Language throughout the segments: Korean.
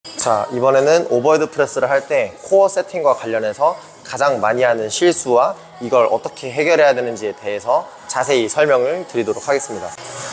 자, 이번에는 오버헤드 프레스를 할 때 코어 세팅과 관련해서 가장 많이 하는 실수와 이걸 어떻게 해결해야 되는지에 대해서 자세히 설명을 드리도록 하겠습니다.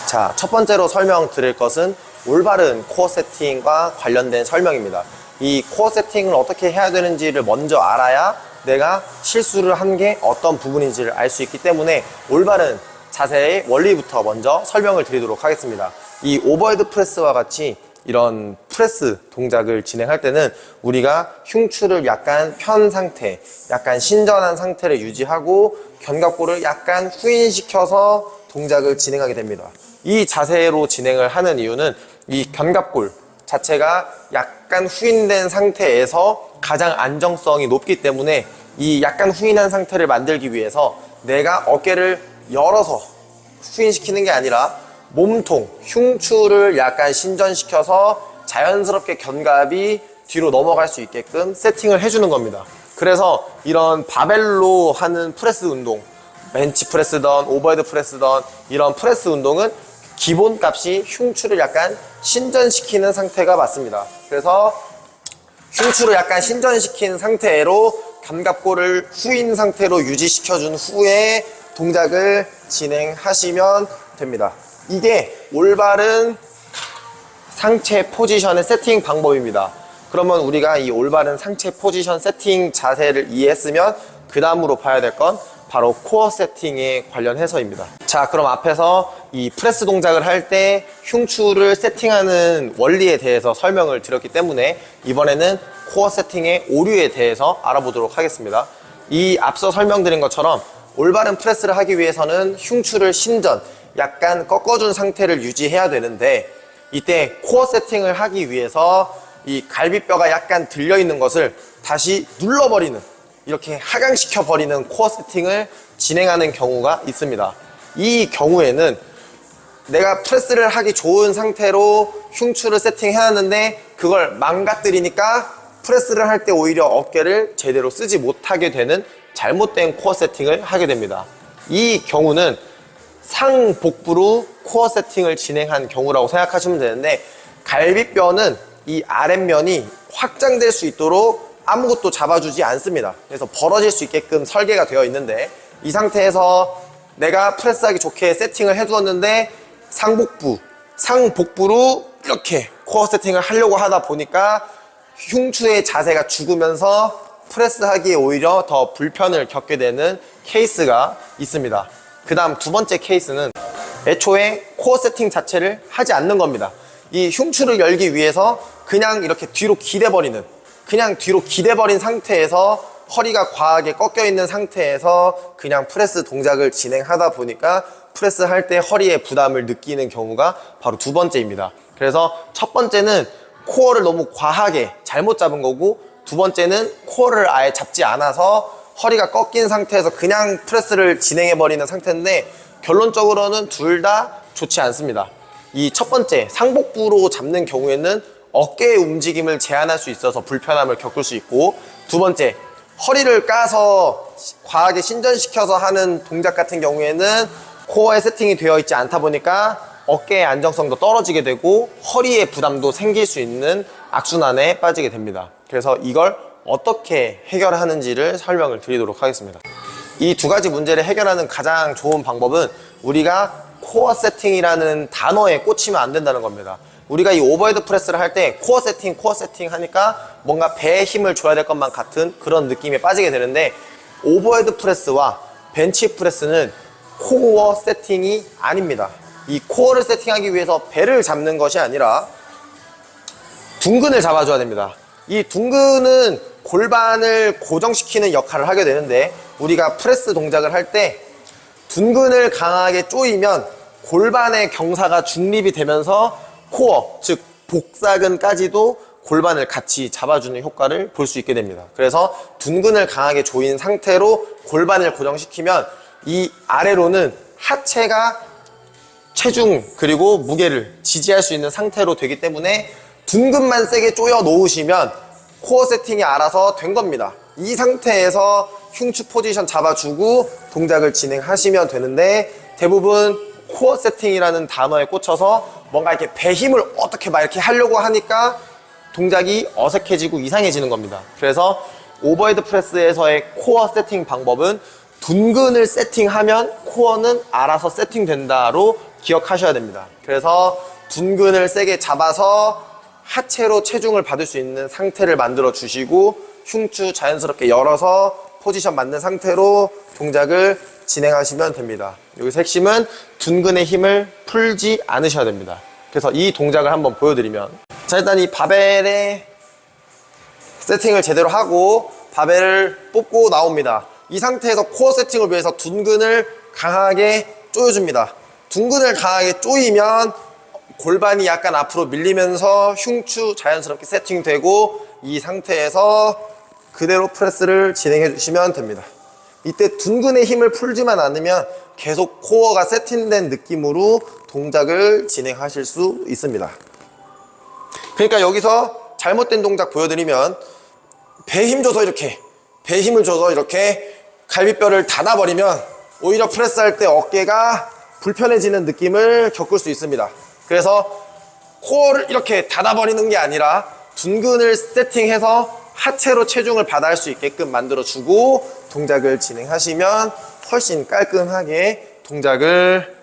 자, 첫 번째로 설명드릴 것은 올바른 코어 세팅과 관련된 설명입니다. 이 코어 세팅을 어떻게 해야 되는지를 먼저 알아야 내가 실수를 한 게 어떤 부분인지를 알 수 있기 때문에 올바른 자세의 원리부터 먼저 설명을 드리도록 하겠습니다. 이 오버헤드 프레스와 같이 이런 프레스 동작을 진행할 때는 우리가 흉추를 약간 편 상태, 약간 신전한 상태를 유지하고 견갑골을 약간 후인시켜서 동작을 진행하게 됩니다. 이 자세로 진행을 하는 이유는 이 견갑골 자체가 약간 후인된 상태에서 가장 안정성이 높기 때문에 이 약간 후인한 상태를 만들기 위해서 내가 어깨를 열어서 후인시키는 게 아니라 몸통, 흉추를 약간 신전시켜서 자연스럽게 견갑이 뒤로 넘어갈 수 있게끔 세팅을 해주는 겁니다. 그래서 이런 바벨로 하는 프레스 운동, 벤치 프레스든 오버헤드 프레스든 이런 프레스 운동은 기본 값이 흉추를 약간 신전시키는 상태가 맞습니다. 그래서 흉추를 약간 신전시킨 상태로 견갑골을 후인 상태로 유지시켜준 후에 동작을 진행하시면 됩니다. 이게 올바른 상체 포지션의 세팅 방법입니다. 그러면 우리가 이 올바른 상체 포지션 세팅 자세를 이해했으면 그 다음으로 봐야 될 건 바로 코어 세팅에 관련해서입니다. 자, 그럼 앞에서 이 프레스 동작을 할 때 흉추를 세팅하는 원리에 대해서 설명을 드렸기 때문에 이번에는 코어 세팅의 오류에 대해서 알아보도록 하겠습니다. 이 앞서 설명드린 것처럼 올바른 프레스를 하기 위해서는 흉추를 신전, 약간 꺾어준 상태를 유지해야 되는데 이때 코어 세팅을 하기 위해서 이 갈비뼈가 약간 들려있는 것을 다시 눌러버리는, 이렇게 하강시켜버리는 코어 세팅을 진행하는 경우가 있습니다. 이 경우에는 내가 프레스를 하기 좋은 상태로 흉추를 세팅해놨는데 그걸 망가뜨리니까 프레스를 할 때 오히려 어깨를 제대로 쓰지 못하게 되는 잘못된 코어 세팅을 하게 됩니다. 이 경우는 상복부로 코어 세팅을 진행한 경우라고 생각하시면 되는데 갈비뼈는 이 아랫면이 확장될 수 있도록 아무것도 잡아주지 않습니다. 그래서 벌어질 수 있게끔 설계가 되어 있는데 이 상태에서 내가 프레스하기 좋게 세팅을 해두었는데 상복부로 이렇게 코어 세팅을 하려고 하다 보니까 흉추의 자세가 죽으면서 프레스하기에 오히려 더 불편을 겪게 되는 케이스가 있습니다. 그 다음 두 번째 케이스는 애초에 코어 세팅 자체를 하지 않는 겁니다. 이 흉추를 열기 위해서 그냥 이렇게 뒤로 기대버린 상태에서 허리가 과하게 꺾여 있는 상태에서 그냥 프레스 동작을 진행하다 보니까 프레스 할 때 허리에 부담을 느끼는 경우가 바로 두 번째입니다. 그래서 첫 번째는 코어를 너무 과하게 잘못 잡은 거고, 두 번째는 코어를 아예 잡지 않아서 허리가 꺾인 상태에서 그냥 프레스를 진행해버리는 상태인데 결론적으로는 둘 다 좋지 않습니다. 이 첫 번째 상복부로 잡는 경우에는 어깨의 움직임을 제한할 수 있어서 불편함을 겪을 수 있고, 두 번째 허리를 까서 과하게 신전시켜서 하는 동작 같은 경우에는 코어에 세팅이 되어 있지 않다 보니까 어깨의 안정성도 떨어지게 되고 허리의 부담도 생길 수 있는 악순환에 빠지게 됩니다. 그래서 이걸 어떻게 해결하는지를 설명을 드리도록 하겠습니다. 이 두 가지 문제를 해결하는 가장 좋은 방법은 우리가 코어 세팅이라는 단어에 꽂히면 안 된다는 겁니다. 우리가 이 오버헤드 프레스를 할 때 코어 세팅 하니까 뭔가 배에 힘을 줘야 될 것만 같은 그런 느낌에 빠지게 되는데, 오버헤드 프레스와 벤치 프레스는 코어 세팅이 아닙니다. 이 코어를 세팅하기 위해서 배를 잡는 것이 아니라 둔근을 잡아줘야 됩니다. 이 둔근은 골반을 고정시키는 역할을 하게 되는데 우리가 프레스 동작을 할 때 둔근을 강하게 조이면 골반의 경사가 중립이 되면서 코어, 즉 복사근까지도 골반을 같이 잡아주는 효과를 볼 수 있게 됩니다. 그래서 둔근을 강하게 조인 상태로 골반을 고정시키면 이 아래로는 하체가 체중 그리고 무게를 지지할 수 있는 상태로 되기 때문에 둔근만 세게 조여 놓으시면 코어 세팅이 알아서 된 겁니다. 이 상태에서 흉추 포지션 잡아주고 동작을 진행하시면 되는데, 대부분 코어 세팅이라는 단어에 꽂혀서 뭔가 이렇게 배 힘을 어떻게 막 이렇게 하려고 하니까 동작이 어색해지고 이상해지는 겁니다. 그래서 오버헤드 프레스에서의 코어 세팅 방법은 둔근을 세팅하면 코어는 알아서 세팅된다로 기억하셔야 됩니다. 그래서 둔근을 세게 잡아서 하체로 체중을 받을 수 있는 상태를 만들어 주시고 흉추 자연스럽게 열어서 포지션 맞는 상태로 동작을 진행하시면 됩니다. 여기서 핵심은 둔근의 힘을 풀지 않으셔야 됩니다. 그래서 이 동작을 한번 보여드리면, 자, 일단 이 바벨에 세팅을 제대로 하고 바벨을 뽑고 나옵니다. 이 상태에서 코어 세팅을 위해서 둔근을 강하게 조여줍니다. 둔근을 강하게 조이면 골반이 약간 앞으로 밀리면서 흉추 자연스럽게 세팅되고 이 상태에서 그대로 프레스를 진행해 주시면 됩니다. 이때 둔근의 힘을 풀지만 않으면 계속 코어가 세팅된 느낌으로 동작을 진행하실 수 있습니다. 그러니까 여기서 잘못된 동작 보여드리면 배에 힘 줘서 이렇게, 배에 힘을 줘서 이렇게 갈비뼈를 닫아버리면 오히려 프레스할 때 어깨가 불편해지는 느낌을 겪을 수 있습니다. 그래서 코어를 이렇게 닫아버리는 게 아니라 둔근을 세팅해서 하체로 체중을 받아할 수 있게끔 만들어주고 동작을 진행하시면 훨씬 깔끔하게 동작을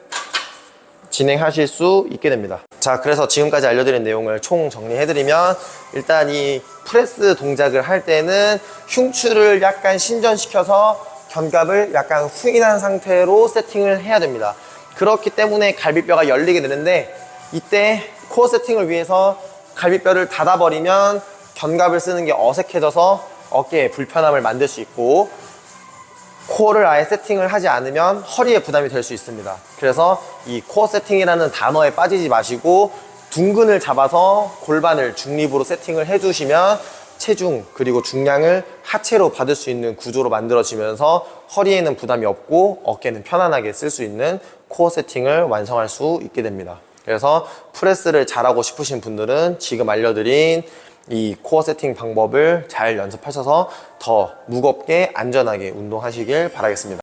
진행하실 수 있게 됩니다. 자, 그래서 지금까지 알려드린 내용을 총 정리해드리면, 일단 이 프레스 동작을 할 때는 흉추를 약간 신전시켜서 견갑을 약간 후인한 상태로 세팅을 해야 됩니다. 그렇기 때문에 갈비뼈가 열리게 되는데, 이때 코어 세팅을 위해서 갈비뼈를 닫아버리면 견갑을 쓰는 게 어색해져서 어깨에 불편함을 만들 수 있고, 코어를 아예 세팅을 하지 않으면 허리에 부담이 될 수 있습니다. 그래서 이 코어 세팅이라는 단어에 빠지지 마시고 둔근을 잡아서 골반을 중립으로 세팅을 해주시면 체중 그리고 중량을 하체로 받을 수 있는 구조로 만들어지면서 허리에는 부담이 없고 어깨는 편안하게 쓸 수 있는 코어 세팅을 완성할 수 있게 됩니다. 그래서 프레스를 잘하고 싶으신 분들은 지금 알려드린 이 코어 세팅 방법을 잘 연습하셔서 더 무겁게 안전하게 운동하시길 바라겠습니다.